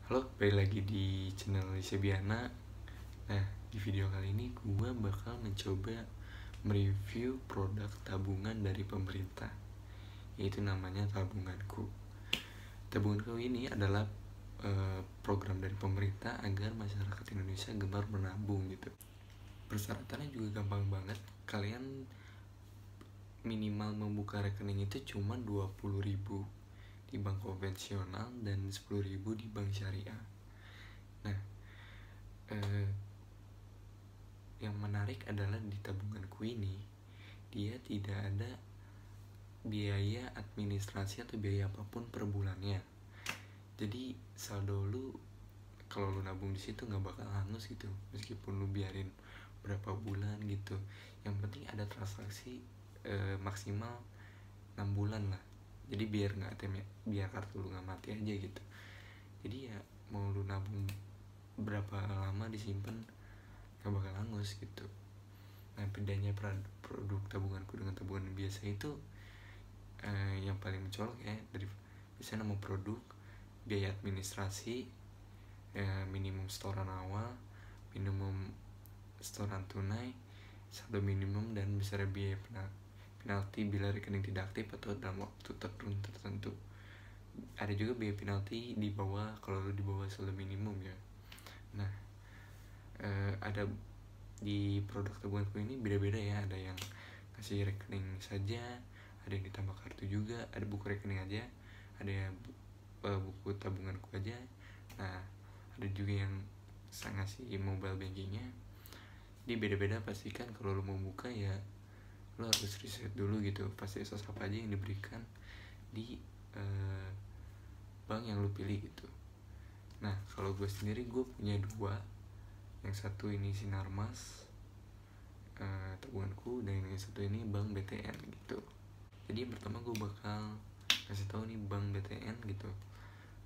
Halo, balik lagi di channel Sebiana. Nah, di video kali ini gue bakal mencoba mereview produk tabungan dari pemerintah, yaitu namanya Tabunganku. Tabunganku ini adalah program dari pemerintah agar masyarakat Indonesia gemar menabung gitu. Persyaratannya juga gampang banget. Kalian minimal membuka rekening itu cuma 20.000 di bank konvensional dan 10.000 di bank syariah. Nah, yang menarik adalah di Tabunganku ini dia tidak ada biaya administrasi atau biaya apapun per bulannya. Jadi saldo lu kalau lu nabung di situ nggak bakal hangus gitu, meskipun lu biarin berapa bulan gitu. Yang penting ada transaksi maksimal 6 bulan lah. Jadi biar nggak biar kartu lu nggak mati aja gitu. Jadi ya mau lu nabung berapa lama disimpan gak bakal hangus gitu. Nah, bedanya produk Tabunganku dengan tabungan biasa itu yang paling mencolok ya, dari biasanya nama produk, biaya administrasi, minimum setoran awal, minimum setoran tunai, saldo minimum, dan besar biaya penalti bila rekening tidak aktif atau dalam waktu tertentu. Ada juga biaya penalti di bawah kalau lu di bawah saldo minimum ya. Nah, ada di produk Tabunganku ini beda-beda ya. Ada yang kasih rekening saja, ada yang ditambah kartu juga, ada buku rekening aja, ada yang buku tabunganku aja. Nah, ada juga yang ngasih mobile bankingnya. Jadi beda-beda. Pastikan kalau lo mau buka ya lo harus riset dulu gitu, fasilitas apa aja yang diberikan di bank yang lo pilih gitu. Nah, kalau gue sendiri gue punya dua. Yang satu ini Sinarmas Tabunganku, dan yang satu ini Bank BTN gitu. Jadi yang pertama gue bakal kasih tahu nih Bank BTN gitu.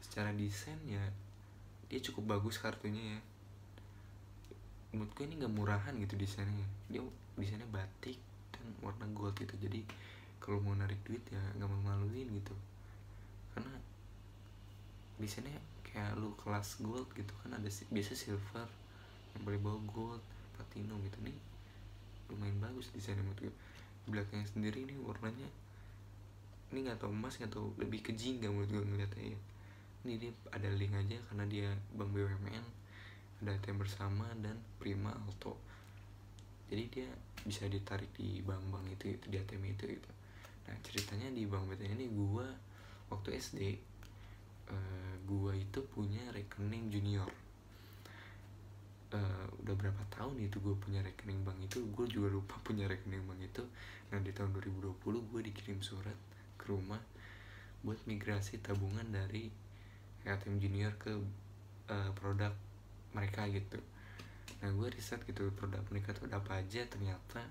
Secara desain ya dia cukup bagus kartunya ya. Menurut gue ini gak murahan gitu desainnya. Dia desainnya batik dan warna gold gitu. Jadi kalau mau narik duit ya gak malu-maluin gitu. Karena desainnya kayak lu kelas gold gitu kan, ada biasa silver, yang boleh bawa gold, platinum gitu. Nih lumayan bagus desainnya menurut gue. Belakangnya sendiri ini warnanya ini nggak tahu emas, nggak tahu, lebih ke jingga menurut gue ngeliatnya ya. Ini dia ada link aja karena dia bank BUMN, ada ATM bersama dan Prima Alto. Jadi dia bisa ditarik di bank-bank itu di ATM itu gitu. Nah, ceritanya di Bank BTN ini gue waktu SD gue itu punya rekening junior. Udah berapa tahun itu gue punya rekening bank itu, gue juga lupa punya rekening bank itu. Nah, di tahun 2020 gue dikirim surat ke rumah buat migrasi tabungan dari ATM junior ke produk mereka gitu. Nah, gue riset gitu produk mereka tuh ada apa aja. Ternyata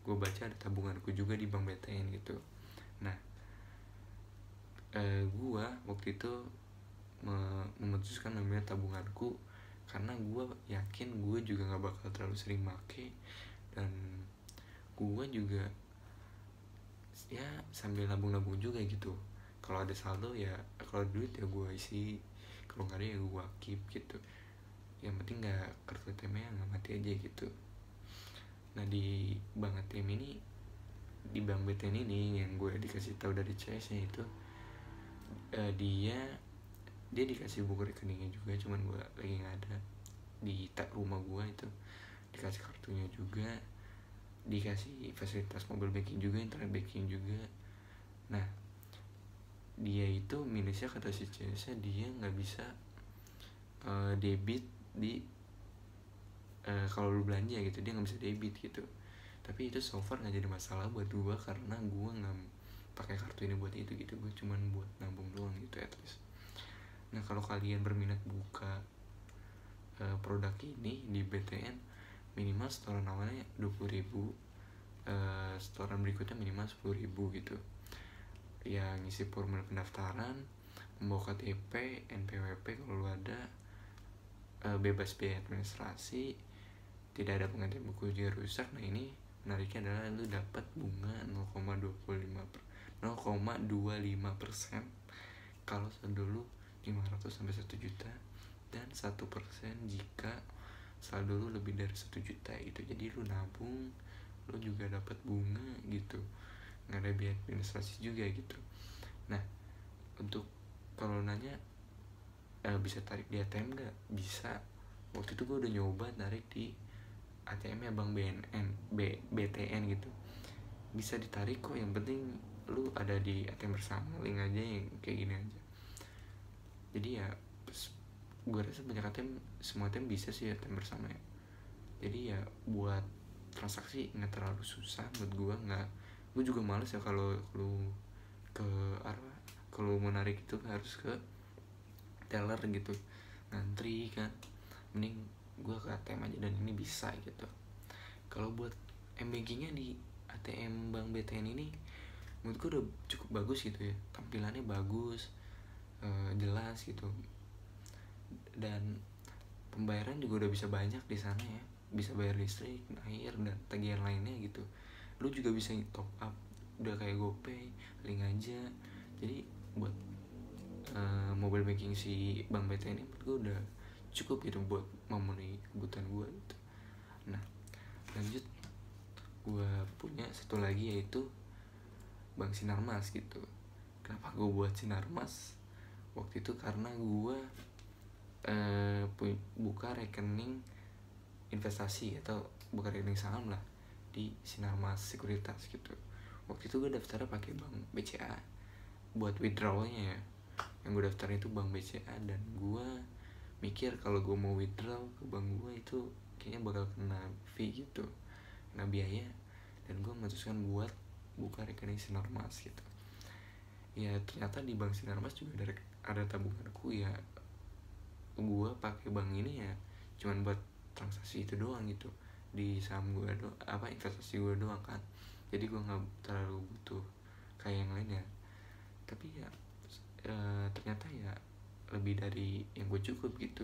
gue baca ada Tabunganku juga di Bank BTN gitu. Nah, gue waktu itu memutuskan namanya Tabunganku karena gue yakin gue juga gak bakal terlalu sering make, dan gue juga ya sambil nabung-nabung juga gitu. Kalau ada saldo ya, kalau duit ya gue isi, kalau nggak ada ya gue keep gitu. Yang penting nggak kartu ATM-nya nggak mati aja gitu. Nah, di bank ATM ini, di Bank BTN ini yang gue dikasih tahu dari CS-nya itu dia dikasih buku rekeningnya juga, cuman gue lagi nggak ada di rumah gue itu. Dikasih kartunya juga, dikasih fasilitas mobile banking juga, internet banking juga. Nah, dia itu minusnya kata si CS, dia nggak bisa debit di kalau lu belanja gitu, dia nggak bisa debit gitu. Tapi itu so far nggak jadi masalah buat gue karena gue nggak pakai kartu ini buat itu gitu. Gue cuman buat nabung doang gitu at least. Nah, kalau kalian berminat buka produk ini di BTN, minimal setoran awalnya 20.000, setoran berikutnya minimal 10.000 gitu. Yang ngisi formulir pendaftaran, membawa KTP, NPWP kalau lu ada, bebas biaya administrasi, tidak ada penggantian buku ujian rusak. Nah, ini menariknya adalah lu dapat bunga 0,25% kalau saldo lu 500 sampai 1 juta, 1% jika saldo lu lebih dari 1 juta gitu. Jadi lu nabung, lu juga dapat bunga gitu, nggak ada biaya administrasi juga gitu. Nah, untuk kalau nanya bisa tarik di ATM nggak? Bisa. Waktu itu gue udah nyoba tarik di ATM-nya Bank BTN gitu, bisa ditarik kok, yang penting lu ada di ATM bersama, link aja yang kayak gini aja. Jadi ya gue rasa banyak ATM, semua ATM bisa sih ATM bersama ya. Jadi ya buat transaksi nggak terlalu susah menurut gue juga males ya kalau lu ke apa, kalau mau narik itu harus ke teller gitu, ngantri kan, mending gue ke ATM aja dan ini bisa gitu. Kalau buat m-bankingnya di ATM Bank BTN ini menurut gue udah cukup bagus gitu ya, tampilannya bagus, jelas gitu, dan pembayaran juga udah bisa banyak di sana ya, bisa bayar listrik, air, dan tagihan lainnya gitu. Lu juga bisa top up, udah kayak GoPay, link aja. Jadi buat mobile banking si Bank BTN ini menurut gue udah cukup gitu buat memenuhi kebutuhan gue gitu. Nah, lanjut, gue punya satu lagi yaitu Bank Sinarmas gitu. Kenapa gue buat Sinarmas? Waktu itu karena gue buka rekening investasi atau buka rekening saham lah di Sinarmas Sekuritas gitu. Waktu itu gue daftarnya pakai Bank BCA buat withdrawalnya ya. Yang gue daftar itu Bank BCA, dan gue mikir kalau gue mau withdraw ke bank gue itu kayaknya bakal kena fee gitu, kena biaya, dan gue memutuskan buat buka rekening Sinarmas gitu. Ya ternyata di Bank Sinarmas juga ada tabunganku ya. Gue pakai bank ini ya cuman buat transaksi itu doang gitu, di saham gue investasi gue doang kan. Jadi gue nggak terlalu butuh kayak yang lain ya. Tapi ya ternyata ya lebih dari yang gue cukup gitu,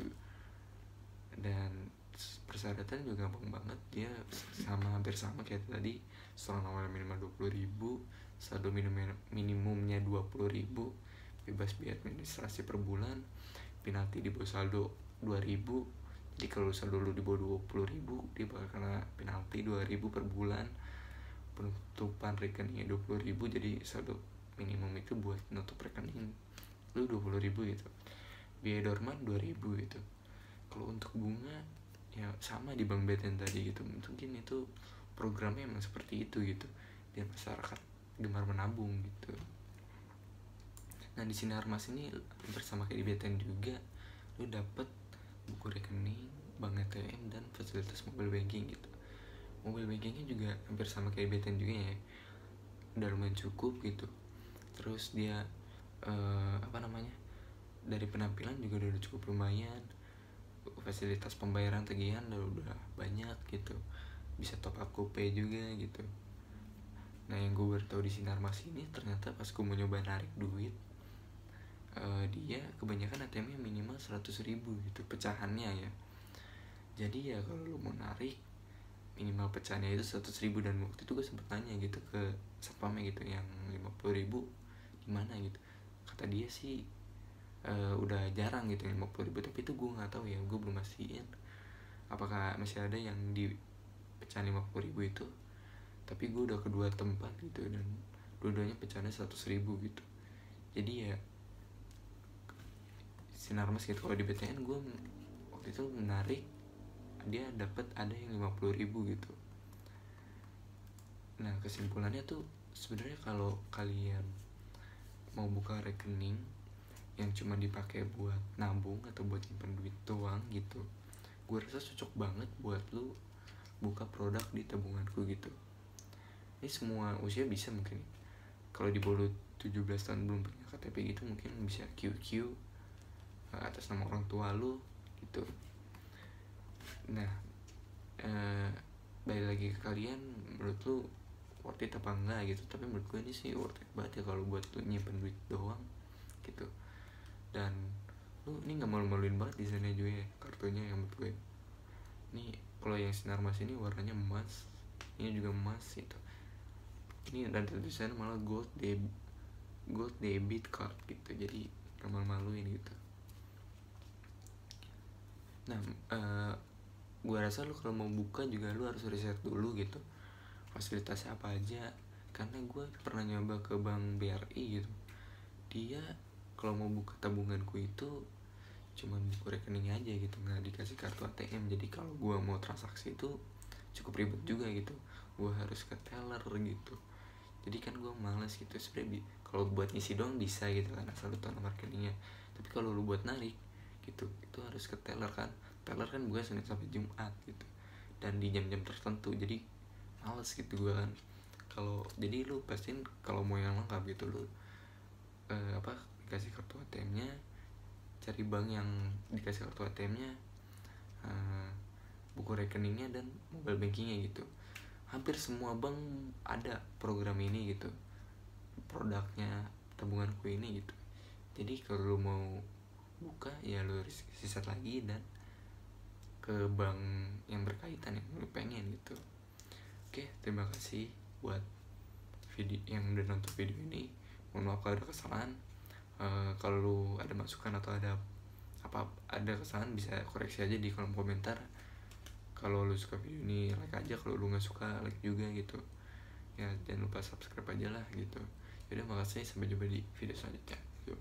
dan persyaratan juga gampang banget, dia hampir sama kayak tadi. Setelah awal minimal 20.000, saldo minimumnya 20.000, bebas biaya administrasi per bulan, penalti di bawah saldo 2.000. Jadi kalau saldo lu di bawah 20.000, dia bakal kena penalti 2.000 per bulan. Penutupan rekeningnya 20.000, jadi saldo minimum itu buat nutup rekening lu 20.000 gitu. Biaya dorman 2.000 gitu. Kalau untuk bunga ya sama di Bank BTN tadi gitu. Mungkin itu programnya emang seperti itu gitu, biar masyarakat gemar menabung gitu. Nah di Sinarmas ini bersama kayak di BTN juga, lu dapet buku rekening, bank ATM, dan fasilitas mobile banking gitu. Mobile bankingnya juga hampir sama kayak BTN juga ya, udah lumayan cukup gitu. Terus dia dari penampilan juga udah cukup lumayan, fasilitas pembayaran tagihan udah banyak gitu, bisa top up GoPay juga gitu. Nah yang gue baru tahu di Sinarmas ini, ternyata pas gue mau nyoba narik duit, dia kebanyakan ATM-nya minimal 100.000 gitu pecahannya ya. Jadi ya kalau lu mau narik, minimal pecahannya itu 100.000. Dan waktu itu gue sempet nanya gitu ke satpamnya gitu, yang 50.000 gimana gitu. Kata dia sih udah jarang gitu 50.000, tapi itu gue nggak tahu ya, gue belum mastiin apakah masih ada yang di pecahan 50.000 itu. Tapi gue udah kedua tempat gitu, dan dua-duanya pecahannya 100.000 gitu. Jadi ya Sinarmas gitu. Kalau di BTN gue waktu itu menarik, dia dapat ada yang 50.000 gitu. Nah kesimpulannya tuh sebenarnya kalau kalian mau buka rekening yang cuma dipakai buat nabung atau buat nyimpen duit doang gitu, gue rasa cocok banget buat lu buka produk di tabunganku gitu. Ini semua usia bisa mungkin. Kalau di bawah 17 tahun belum punya KTP gitu, mungkin bisa QQ atas nama orang tua lu gitu. Nah balik lagi ke kalian, menurut lu worth it apa enggak gitu. Tapi menurut gue ini sih worth it banget ya kalau buat lu nyimpen duit doang gitu. Dan lu ini nggak malu-maluin banget desainnya juga ya, kartunya yang menurut gue. Ini kalau yang Sinarmas ini warnanya emas, ini juga emas gitu. Ini ada tulisannya malah gold debit card gitu. Jadi nggak malu-maluin gitu. Nah, gue rasa lu kalau mau buka juga lu harus riset dulu gitu fasilitasnya apa aja, karena gue pernah nyoba ke bank BRI gitu. Dia kalau mau buka tabunganku itu cuman buku rekening aja gitu, nggak dikasih kartu ATM. Jadi kalau gue mau transaksi itu cukup ribet juga gitu, gue harus ke teller gitu. Jadi kan gue males gitu sebenernya. Kalau buat ngisi doang bisa gitu kan, asal lu tahu nomor rekeningnya. Tapi kalau lu buat narik gitu, itu harus ke teller kan. Teller kan buka Senin sampai Jumat gitu, dan di jam-jam tertentu. Jadi males gitu gue kan. Kalau jadi lu pastiin kalau mau yang lengkap gitu, lu dikasih kartu ATM-nya, cari bank yang dikasih kartu ATM-nya, buku rekeningnya, dan mobile bankingnya gitu. Hampir semua bank ada program ini gitu, produknya tabunganku ini gitu. Jadi kalau lu mau buka ya lu riset lagi dan ke bank yang berkaitan yang lu pengen gitu. Oke, terima kasih buat video yang udah nonton video ini. Mohon maaf kalau ada kesalahan. Kalau lu ada masukan atau ada kesalahan, bisa koreksi aja di kolom komentar. Kalau lu suka video ini like aja, kalau lu nggak suka like juga gitu ya. Jangan lupa subscribe aja lah gitu. Yaudah, makasih, sampai jumpa di video selanjutnya. Yuk.